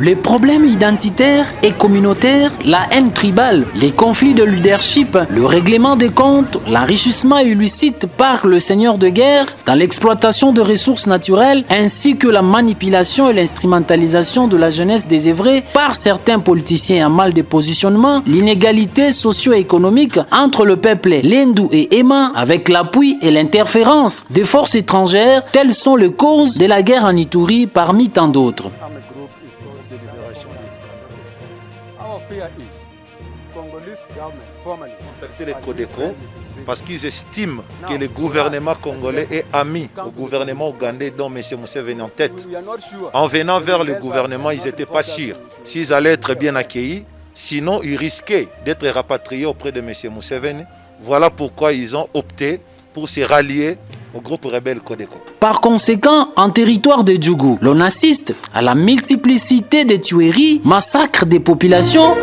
Les problèmes identitaires et communautaires, la haine tribale, les conflits de leadership, le règlement des comptes, l'enrichissement illicite par le seigneur de guerre dans l'exploitation de ressources naturelles, ainsi que la manipulation et l'instrumentalisation de la jeunesse désœuvrée par certains politiciens en mal de positionnement, l'inégalité socio-économique entre le peuple Lendu et Emma avec l'appui et l'interférence des forces étrangères, telles sont les causes de la guerre en Ituri parmi tant d'autres. Contacter les Codeco parce qu'ils estiment que le gouvernement congolais est ami au gouvernement ougandais dont M. Museveni est en tête. En venant vers le gouvernement, ils n'étaient pas sûrs s'ils allaient être bien accueillis, sinon ils risquaient d'être rapatriés auprès de M. Museveni. Voilà pourquoi ils ont opté pour se rallier au groupe rebelle Codeco. Par conséquent, en territoire de Djougou, l'on assiste à la multiplicité de tueries, massacres des populations,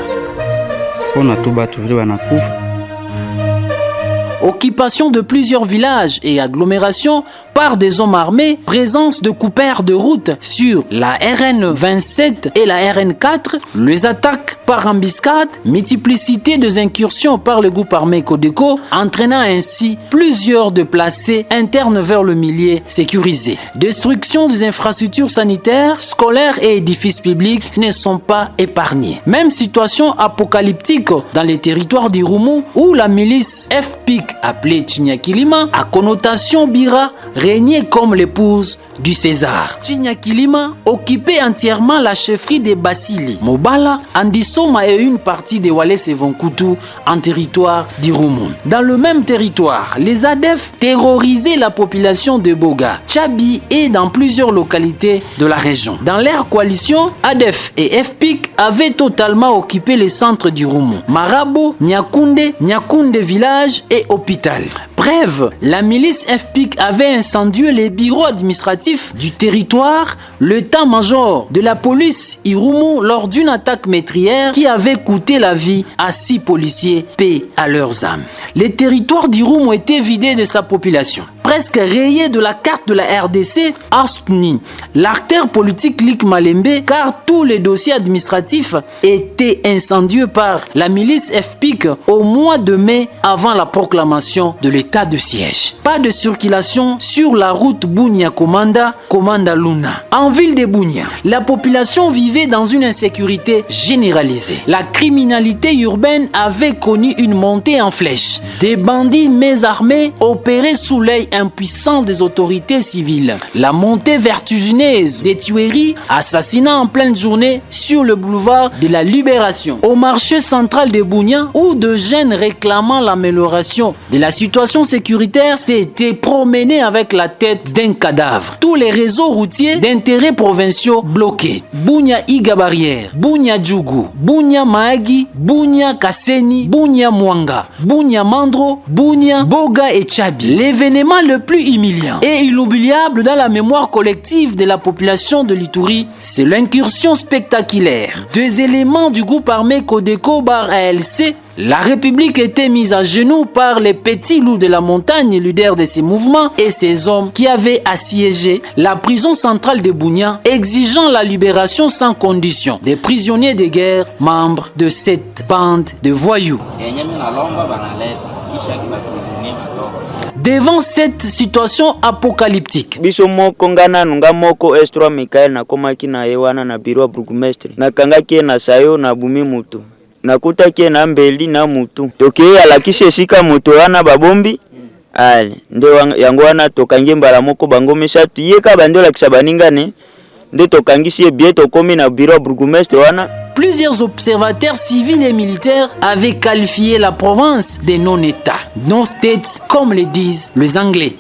occupation de plusieurs villages et agglomérations par des hommes armés, présence de coupeurs de route sur la RN 27 et la RN 4, les attaques par embuscade, multiplicité des incursions par le groupe armé Codeco, entraînant ainsi plusieurs déplacés internes vers le milieu sécurisé. Destruction des infrastructures sanitaires, scolaires et édifices publics ne sont pas épargnés. Même situation apocalyptique dans les territoires d'Irumu où la milice FPIC appelée Chinyakilima à connotation Bira régnait comme l'épouse du César. Chinyakilima occupait entièrement la chefferie de Basili, Mobala, Andisoma et une partie de Walese Vonkutu en territoire d'Irumu. Dans le même territoire, les ADF terrorisaient la population de Boga, Tchabi et dans plusieurs localités de la région. Dans leur coalition, ADF et FPIC avaient totalement occupé les centres d'Irumu, Marabo, Nyakunde village et hôpital. Bref, la milice FPIC avait incendié les bureaux administratifs du territoire, l'état-major de la police Irumu lors d'une attaque meurtrière qui avait coûté la vie à 6 policiers, paix à leurs âmes. Les territoires d'Irumu étaient vidés de sa population. Presque rayé de la carte de la RDC, Aspni, l'artère politique Lik Malembe, car tous les dossiers administratifs étaient incendiés par la milice FPIC au mois de mai avant la proclamation de l'état de siège. Pas de circulation sur la route Bunia-Komanda, Komanda-Luna. En ville de Bunia, la population vivait dans une insécurité généralisée. La criminalité urbaine avait connu une montée en flèche. Des bandits mésarmés opéraient sous l'œil impuissant des autorités civiles. La montée vertigineuse des tueries, assassinats en pleine journée sur le boulevard de la Libération, au marché central de Bunia, où de jeunes réclamant l'amélioration de la situation sécuritaire s'étaient promenés avec la tête d'un cadavre. Tous les réseaux routiers d'intérêt provinciaux bloqués. Bunia Iga Barrière, Bunia Djougou, Bunia Mahagi, Bunia Kasseni, Bunia Mwanga, Bunia Mandro, Bunia Boga et Tchabi. L'événement le plus humiliant et inoubliable dans la mémoire collective de la population de l'Ituri, c'est l'incursion spectaculaire. 2 éléments du groupe armé Codeco bar ALC. La République était mise à genoux par les petits loups de la montagne, leaders de ces mouvements et ces hommes qui avaient assiégé la prison centrale de Bunia, exigeant la libération sans condition des prisonniers de guerre, membres de cette bande de voyous. Devant cette situation apocalyptique, biso moko ngana nunga moko S3 Mikael na komaki na yewana na biro burgomestre na kangaki na sayo na bumi mutu nakuta kie na mbeli na mutu toke alakishe esika mutu wana babombi ale nde yango wana tokangi mbala moko bango misatu yeka bande lakisa baningane nde tokangisi ebie tokomi na biro burgomestre wana. Plusieurs observateurs civils et militaires avaient qualifié la province de non-État, non-states, comme le disent les Anglais.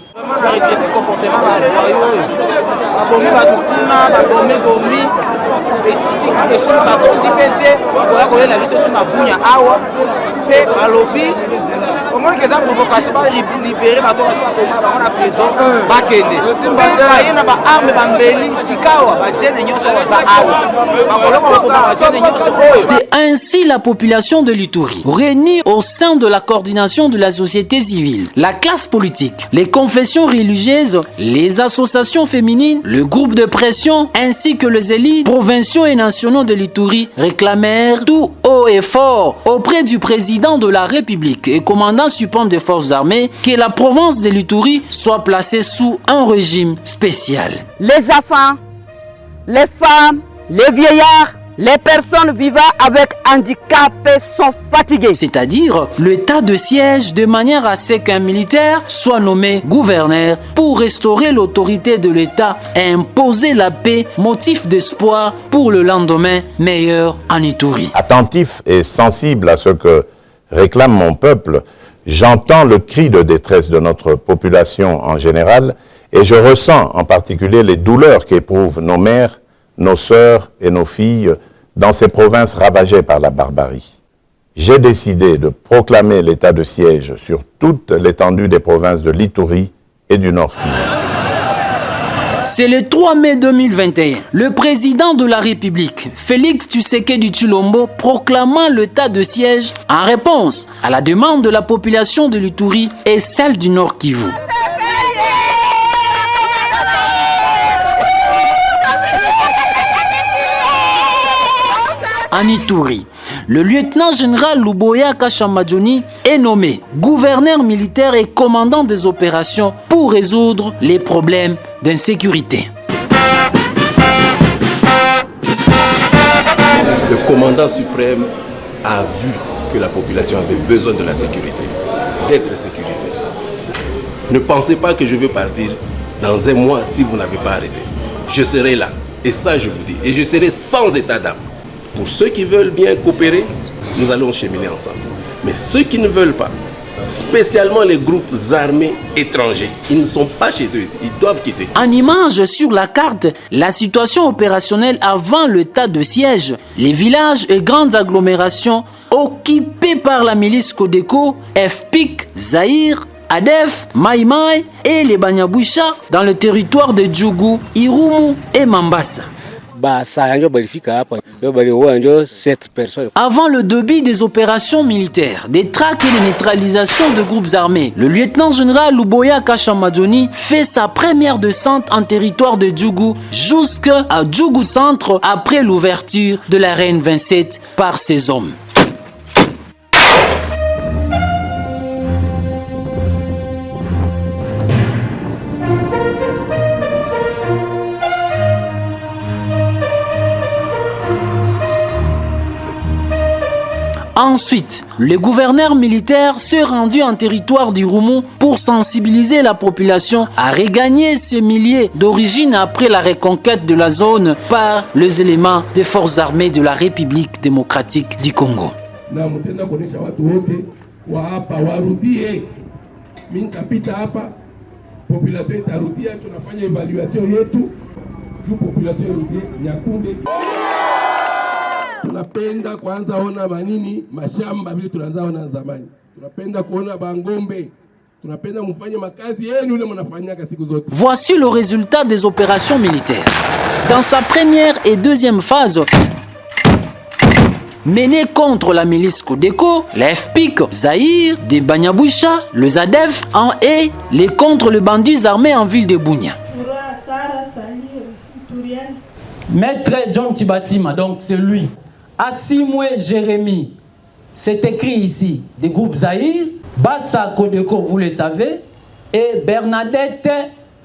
C'est ainsi la population de l'Ituri, réunie au sein de la coordination de la société civile, la classe politique, les confessions religieuses, les associations féminines, le groupe de pression ainsi que les élites provinciaux et nationaux de l'Ituri réclamèrent tout haut et fort auprès du président de la République et commandant suprême des forces armées que la province de l'Ituri soit placée sous un régime spécial. Les enfants, les femmes, les vieillards, les personnes vivant avec handicap sont fatiguées. C'est-à-dire l'état de siège de manière à ce qu'un militaire soit nommé gouverneur pour restaurer l'autorité de l'État et imposer la paix, motif d'espoir pour le lendemain meilleur en Ituri. Attentif et sensible à ce que réclame mon peuple, j'entends le cri de détresse de notre population en général et je ressens en particulier les douleurs qu'éprouvent nos mères, nos sœurs et nos filles dans ces provinces ravagées par la barbarie. J'ai décidé de proclamer l'état de siège sur toute l'étendue des provinces de l'Ituri et du Nord Kivu. C'est le 3 mai 2021, le président de la République, Félix Tshisekedi Tshilombo, proclamant l'état de siège en réponse à la demande de la population de l'Ituri et celle du Nord Kivu. En Ituri, le lieutenant-général Luboya Kashamadjoni est nommé gouverneur militaire et commandant des opérations pour résoudre les problèmes d'insécurité. Le commandant suprême a vu que la population avait besoin de la sécurité, d'être sécurisée. Ne pensez pas que je vais partir dans un mois si vous n'avez pas arrêté. Je serai là, et ça je vous dis, et je serai sans état d'âme. Pour ceux qui veulent bien coopérer, nous allons cheminer ensemble. Mais ceux qui ne veulent pas, spécialement les groupes armés étrangers, ils ne sont pas chez eux ici, ils doivent quitter. En image sur la carte, la situation opérationnelle avant l'état de siège, les villages et grandes agglomérations occupés par la milice Codeco, FPIC, Zaïre, ADEF, Maïmaï et les Banyaboucha dans le territoire de Djougou, Irumu et Mambasa. Avant le début des opérations militaires, des traques et des neutralisations de groupes armés, le lieutenant-général Luboya Kashamadjoni fait sa première descente en territoire de Djougou jusqu'à Djougou Centre après l'ouverture de la Reine 27 par ses hommes. Ensuite, le gouverneur militaire s'est rendu en territoire du Roumou pour sensibiliser la population à regagner ces milliers d'origine après la reconquête de la zone par les éléments des forces armées de la République démocratique du Congo. Tunapenda kwanza ona manini mashamba vile tunaanza ona zamani. Tunapenda kuona bangombe. Tunapenda mfanye makazi yenu ile mnafanyaka siku zote. Voici le résultat des opérations militaires. Dans sa première et deuxième phase, menée contre la milice Codeco, la FPIC, Zaïre, des Banyaboucha, le ZADEF et les contre les bandits armés en ville de Bunia. Maître John Tibasima, donc c'est lui. Asimwe Jérémy, c'est écrit ici, des groupes Zaïre, Bassa Codeco, vous le savez, et Bernadette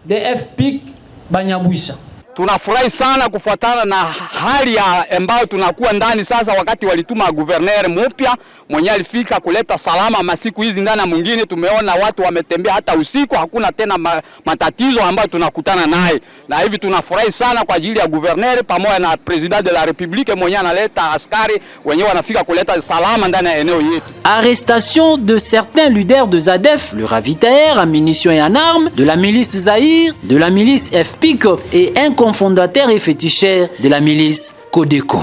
de FPIC Banyaboucha. Tunafurahi sana kufuatana na hali ambayo tunakuwa ndani sasa, wakati walituma guverner mpya mwenye alifika kuleta salama masiku hizi ndani ya mwingine. Tumeona watu wametembea hata usiku, hakuna tena matatizo ambayo tunakutana naye, na hivi tunafurahi sana kwa ajili ya guverner pamoja na president de la République mwenye analeta askari wenyewe wanafika kuleta salama ndani ya eneo yetu. Arrestation de certains leaders de ZADEF, le ravitailleur en munitions et en armes, de la milice Zaïre, de la milice FPIC et un fondateur et féticheur de la milice Codeco.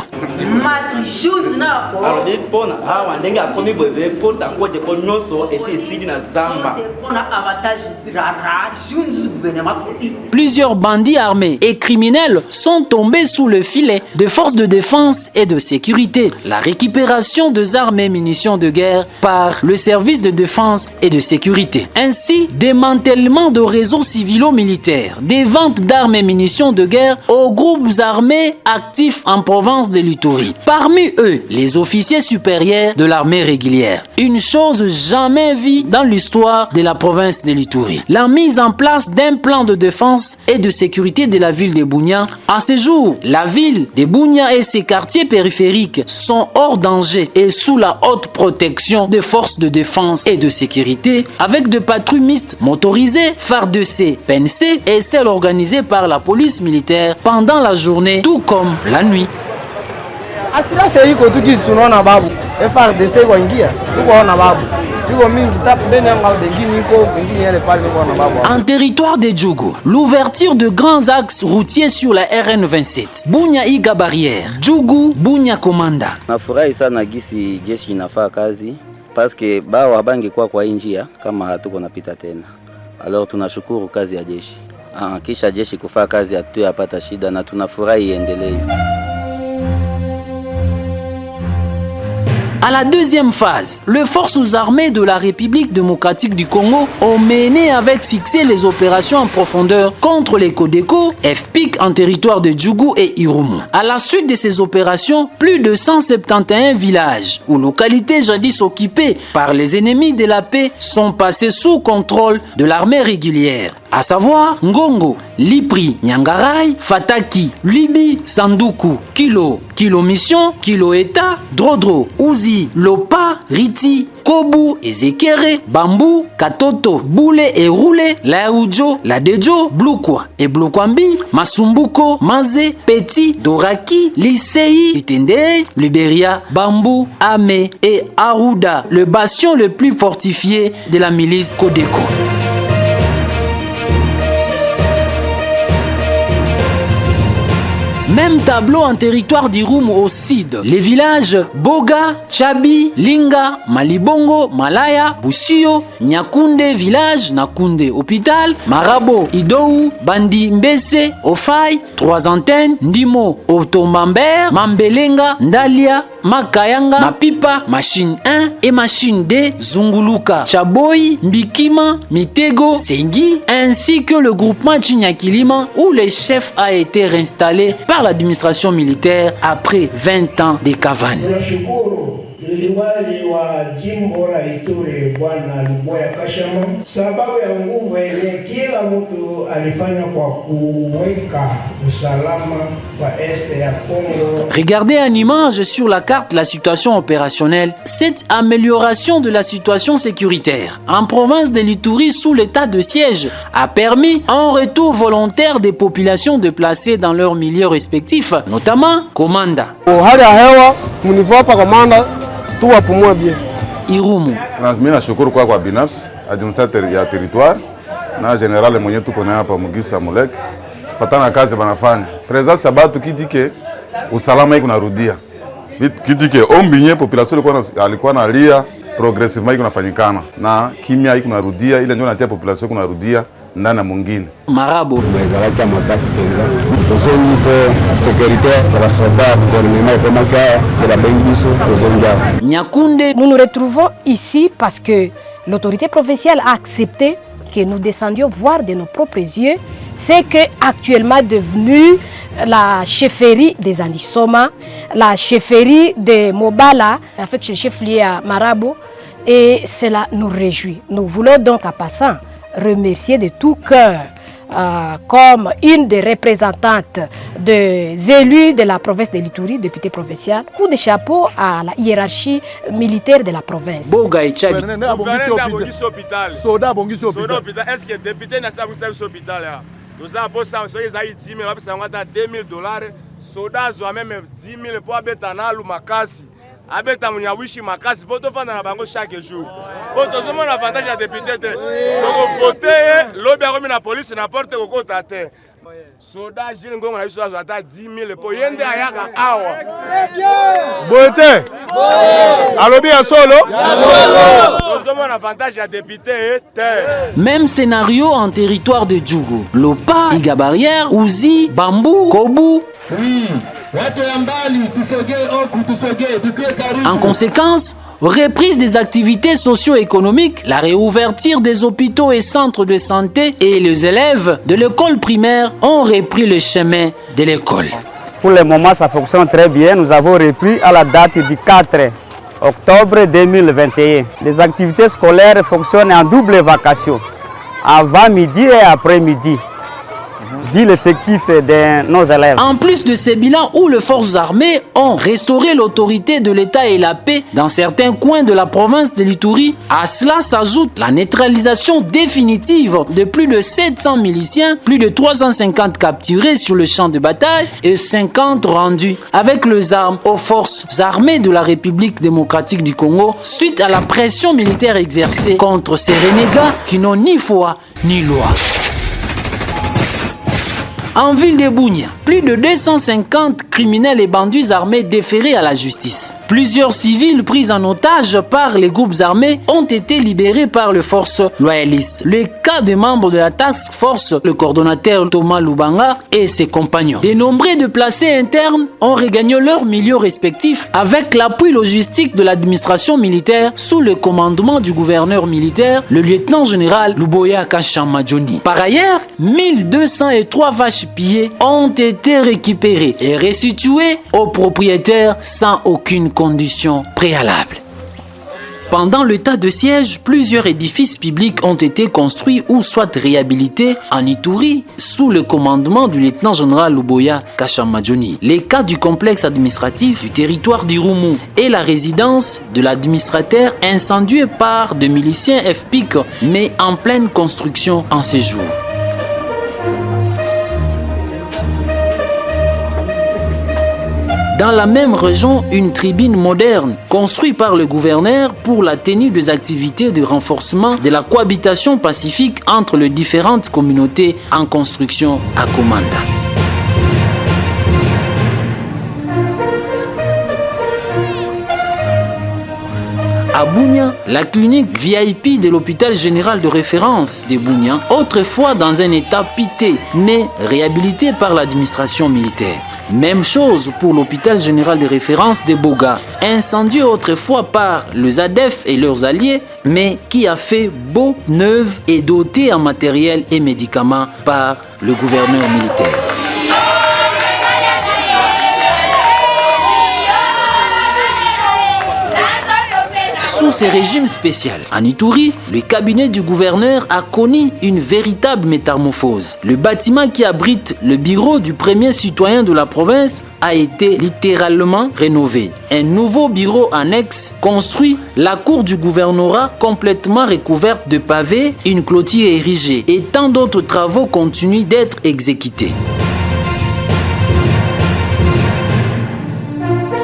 Plusieurs bandits armés et criminels sont tombés sous le filet des forces de défense et de sécurité. La récupération des armes et munitions de guerre par le service de défense et de sécurité. Ainsi, démantèlement de réseaux civilo-militaires, des ventes d'armes et munitions de guerre aux groupes armés actifs en province de l'Ituri. Parmi eux, les officiers supérieurs de l'armée régulière. Une chose jamais vue dans l'histoire de la province de l'Ituri. La mise en place d'un plan de défense et de sécurité de la ville de Bunia. À ce jour, la ville de Bunia et ses quartiers périphériques sont hors danger et sous la haute protection des forces de défense et de sécurité avec des patrouilles mixtes motorisées, FARDC, PNC et celles organisées par la police militaire pendant la journée tout comme la nuit. Assurance iko tukisi tunaona babu FRDC kwa ingia tuko ona babu tuko mingi tapu ndani ya ngini niko ngini yale pale tuko ona babu. En territoire de Djougou, l'ouverture de grands axes routiers sur la RN 27 Bunya Iga barrière Djougou Bunya Komanda. Nafurahi sana gisi jeshi inafaa kazi paske bao habangi kwa njia kama hatuko napita tena. Alors tunashukuru kazi ya jeshi. Kisha jeshi kufaa kazi hatuyapata shida na tunafurahi iendelee. À la deuxième phase, les forces armées de la République démocratique du Congo ont mené avec succès les opérations en profondeur contre les Codeco, FPIC en territoire de Djougou et Irumu. À la suite de ces opérations, plus de 171 villages ou localités jadis occupées par les ennemis de la paix sont passés sous contrôle de l'armée régulière, à savoir Ngongo, Lipri, Nyangarai, Fataki, Libi, Sanduku, Kilo Mission, Kilo Eta, Drodro, Uzi, Lopa, Riti, Kobu, Ezekere, Bambou, Katoto, Boule et Roulé, Laoudjo, Ladejo, Blukwa et Blukwambi, Masumbuko, Maze, Petit, Doraki, Lisei, Itende, Liberia, Bambou, Ame et Arouda, le bastion le plus fortifié de la milice Codeco. Même tableau en territoire d'Irumu au sud. Les villages Boga, Chabi, Linga, Malibongo, Malaya, Busio, Nyakunde village, Nakunde hôpital, Marabo, Idou, Bandi Mbese, Ofai, 3 antennes, Ndimo, Otombamber, Mambelenga, Ndalia, Makayanga, Mapipa, machine 1 et machine 2, Zunguluka, Chaboy, Mbikima, Mitego, Sengi, ainsi que le groupement Chinyakilima où le chef a été réinstallé par l'administration militaire après 20 ans de Kavani. Liwali wa jimbo la Ituri Bwana Luboya Kashama, sababu ya nguvu yenye kila mtu alifanya kwa kuweka usalama wa este ya Kongo. Regardez en image sur la carte la situation opérationnelle. Cette amélioration de la situation sécuritaire en province de l'Ituri sous l'état de siège a permis un retour volontaire des populations déplacées dans leurs milieux respectifs, notamment Komanda. Hali ya hewa mnivo hapa Komanda tuwapumua bien. Irumu. Mimi nashukuru kwa binafsi administrateur ya territoire na general mwenye tuko naye hapa Mugisa Mulek. Fatana kazi banafanya. Presence sabatu kidike usalama iko narudia. Kidike ombinye population alikuwa nalia progressivement iko nafanyikana na kimya iko narudia ile ndio natia population iko narudia ndani ya mwingine. Marabo ezalaki makasi penza tozongi mpe sécurité pour la soldat gouvernement ekomaka babengi biso tozongia Nyakunde. Nous nous retrouvons ici parce que l'autorité provinciale a accepté que nous descendions voir de nos propres yeux ce que actuellement devenu la chefferie des Andisoma, la chefferie de Mobala avec le chef-lieu à Marabo, et cela nous réjouit. Nous voulons donc en passant remercier de tout cœur comme une des représentantes des élus de la province de l'Ituri, député provincial, coup de chapeau à la hiérarchie militaire de la province. Boga et Chabi. Est-ce que député n'a pas vu hôpital là? Nous avons besoin de 10 000 $, soda zo même 10 000 pour abeta na lumakasi. Abeta munyawishi makasi pour to fanda na bango chaque jour. Pour to zomona avantage ya député te. Donc voter lobby a remis la police n'importe quoi tate. Soda Gilles Ngongo na biso azata 10 000 po yende ayaka awa. Bote. Alobi ya solo. Nous un avantage à député. Même scénario en territoire de Djougou. Lopa, Iga Barrière, Ouzi, Bambou, Kobu. En conséquence, reprise des activités socio-économiques, la réouverture des hôpitaux et centres de santé et les élèves de l'école primaire ont repris le chemin de l'école. Pour le moment, ça fonctionne très bien. Nous avons repris à la date du 4 octobre 2021. Les activités scolaires fonctionnent en double vacation, avant midi et après midi. Vu l'effectif de nos élèves. En plus de ces bilans où les forces armées ont restauré l'autorité de l'État et la paix dans certains coins de la province de l'Ituri, à cela s'ajoute la neutralisation définitive de plus de 700 miliciens, plus de 350 capturés sur le champ de bataille et 50 rendus avec les armes aux forces armées de la République démocratique du Congo suite à la pression militaire exercée contre ces renégats qui n'ont ni foi ni loi. En ville de Bunia, plus de 250 criminels et bandits armés déférés à la justice. Plusieurs civils pris en otage par les groupes armés ont été libérés par les forces loyalistes. Le cas des membres de la task force, le coordonnateur Thomas Lubanga et ses compagnons. De nombreux déplacés internes ont regagné leurs milieux respectifs avec l'appui logistique de l'administration militaire sous le commandement du gouverneur militaire, le lieutenant-général Luboya Kashama Johnny. Par ailleurs, 1203 vaches pillés ont été récupérés et restitués aux propriétaires sans aucune condition préalable. Pendant l'état de siège, plusieurs édifices publics ont été construits ou soit réhabilités en Ituri sous le commandement du lieutenant-général Luboya Kashama Johnny. Les cas du complexe administratif du territoire d'Irumu et la résidence de l'administrateur incendiée par des miliciens FPIC mais en pleine construction en ces jours. Dans la même région, une tribune moderne construite par le gouverneur pour la tenue des activités de renforcement de la cohabitation pacifique entre les différentes communautés en construction à Komanda. À Bunia, la clinique VIP de l'hôpital général de référence de Bunia, autrefois dans un état piteux, mais réhabilité par l'administration militaire. Même chose pour l'hôpital général de référence de Boga, incendié autrefois par les ADF et leurs alliés, mais qui a fait beau neuf et doté en matériel et médicaments par le gouverneur militaire. Sous ces régimes spéciaux, en Ituri, le cabinet du gouverneur a connu une véritable métamorphose. Le bâtiment qui abrite le bureau du premier citoyen de la province a été littéralement rénové. Un nouveau bureau annexe construit, la cour du gouvernorat complètement recouverte de pavés, une clôture érigée et tant d'autres travaux continuent d'être exécutés.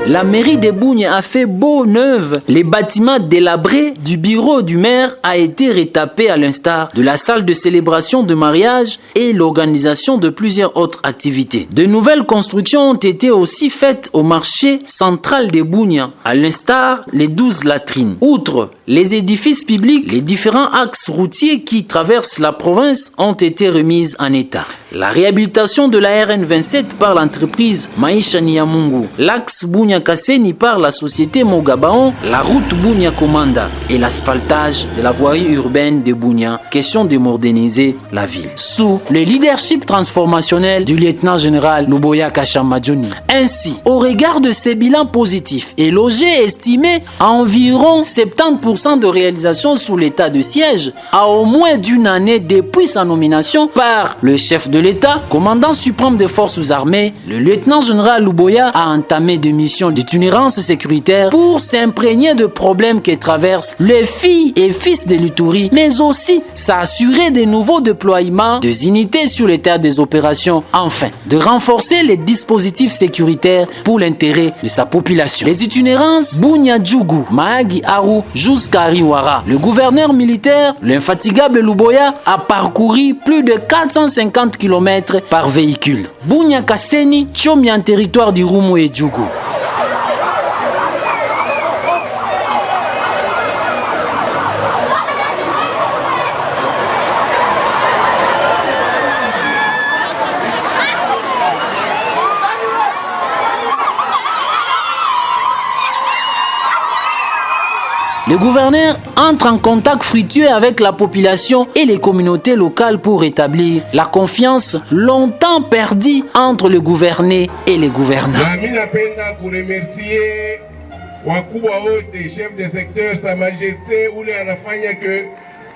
La mairie de Bunia a fait beau neuf. Les bâtiments délabrés du bureau du maire a été retapé à l'instar de la salle de célébration de mariage et l'organisation de plusieurs autres activités. De nouvelles constructions ont été aussi faites au marché central de Bunia, à l'instar les 12 latrines. Outre les édifices publics, les différents axes routiers qui traversent la province ont été remis en état. La réhabilitation de la RN27 par l'entreprise Maisha Niamungu, l'axe Bunia-Kasseni par la société Mogabaon, la route Bunia-Komanda et l'asphaltage de la voirie urbaine de Bunia, question de moderniser la ville. Sous le leadership transformationnel du lieutenant-général Luboya Kashama Johnny. Ainsi, au regard de ces bilans positifs et logés estimés à environ 70% de réalisation sous l'état de siège, à au moins d'une année depuis sa nomination par le chef de l'État, commandant suprême des forces armées, le lieutenant-général Luboya a entamé des missions d'itinérance sécuritaire pour s'imprégner de problèmes que traversent les filles et fils de l'Ituri, mais aussi s'assurer des nouveaux déploiements des unités sur les terres des opérations, enfin, de renforcer les dispositifs sécuritaires pour l'intérêt de sa population. Les itinérances Bunia Djougou, Mahagi Aru, Jus jusqu'à Riwara. Le gouverneur militaire, l'infatigable Luboya, a parcouru plus de 450 km par véhicule. Bunya Kaseni, Tchomi en territoire du Rumu et Djougou. Le gouverneur entre en contact fructueux avec la population et les communautés locales pour rétablir la confiance longtemps perdue entre le gouverné et les gouvernants. Wakubwa wote, chef de secteur, Sa Majesté, ule anafanya que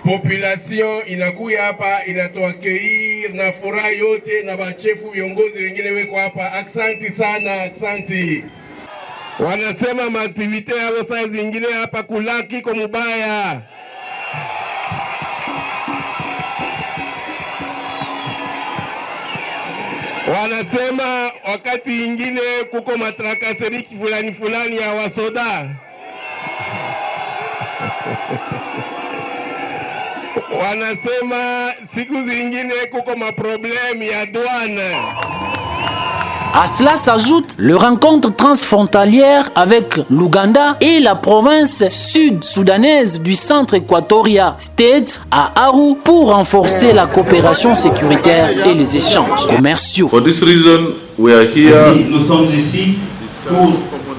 population inakuya hapa inatuakeir na furaha yote na bachefu viongozi wengine weko hapa. Aksanti sana, aksanti. Wanasema maaktivite yao saa zingine hapa kulaki kwa mubaya. Wanasema wakati ingine kuko matrakaseriki fulani ya wasoda. Wanasema siku zingine kuko maproblème ya douane. À cela s'ajoute le rencontre transfrontalière avec l'Ouganda et la province sud-soudanaise du centre Equatoria State à Aru pour renforcer la coopération sécuritaire et les échanges commerciaux. For this reason, we are here. Nous sommes ici pour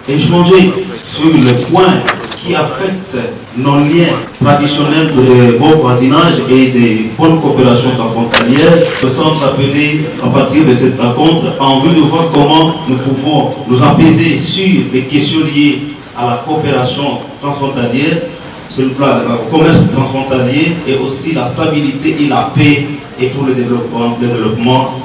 échanger sur le point qui affecte nos liens traditionnels de bon voisinage et de bonne coopération transfrontalière. Nous sommes appelés à partir de cette rencontre en vue de voir comment nous pouvons nous apaiser sur les questions liées à la coopération transfrontalière, sur le plan du commerce transfrontalier et aussi la stabilité et la paix et pour le développement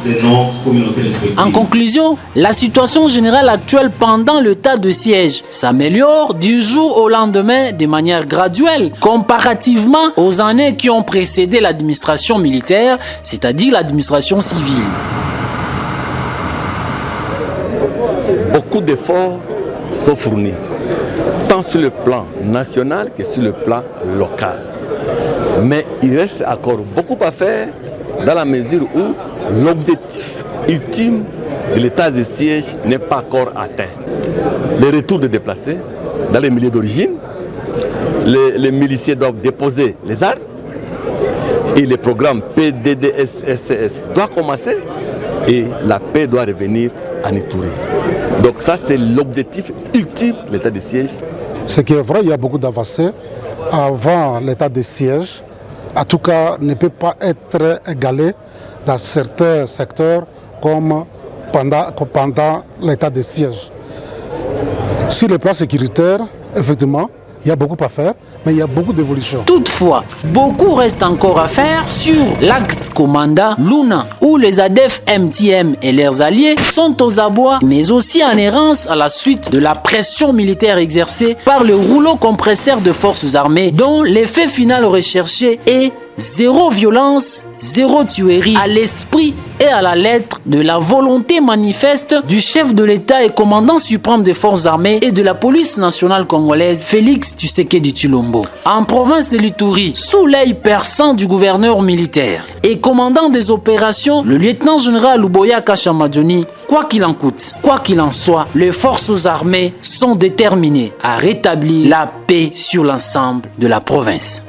de nos communautés respectives. En conclusion, la situation générale actuelle pendant l'état de siège s'améliore du jour au lendemain de manière graduelle comparativement aux années qui ont précédé l'administration militaire, c'est-à-dire l'administration civile. Beaucoup d'efforts sont fournis, tant sur le plan national que sur le plan local. Mais il reste encore beaucoup à faire dans la mesure où l'objectif ultime de l'état de siège n'est pas encore atteint. Le retour des déplacés dans les milieux d'origine, les miliciens doivent déposer les armes et le programme PDDS-SCS doit commencer et la paix doit revenir à Ituri. Donc ça c'est l'objectif ultime de l'état de siège. Ce qui est vrai, il y a beaucoup d'avancées avant l'état de siège. En tout cas, ne peut pas être égalé dans certains secteurs comme pendant l'état de siège. Sur le plan sécuritaire, effectivement, il y a beaucoup à faire, mais il y a beaucoup d'évolutions. Toutefois, beaucoup reste encore à faire sur l'axe Komanda Luna, où les ADF MTM et leurs alliés sont aux abois, mais aussi en errance à la suite de la pression militaire exercée par le rouleau compresseur de forces armées, dont l'effet final recherché est zéro violence, zéro tuerie, à l'esprit et à la lettre de la volonté manifeste du chef de l'État et commandant suprême des forces armées et de la police nationale congolaise, Félix Tshisekedi Tshilombo. En province de l'Ituri, sous l'œil perçant du gouverneur militaire et commandant des opérations, le lieutenant-général Luboya Kashamadjoni, quoi qu'il en coûte, quoi qu'il en soit, les forces armées sont déterminées à rétablir la paix sur l'ensemble de la province.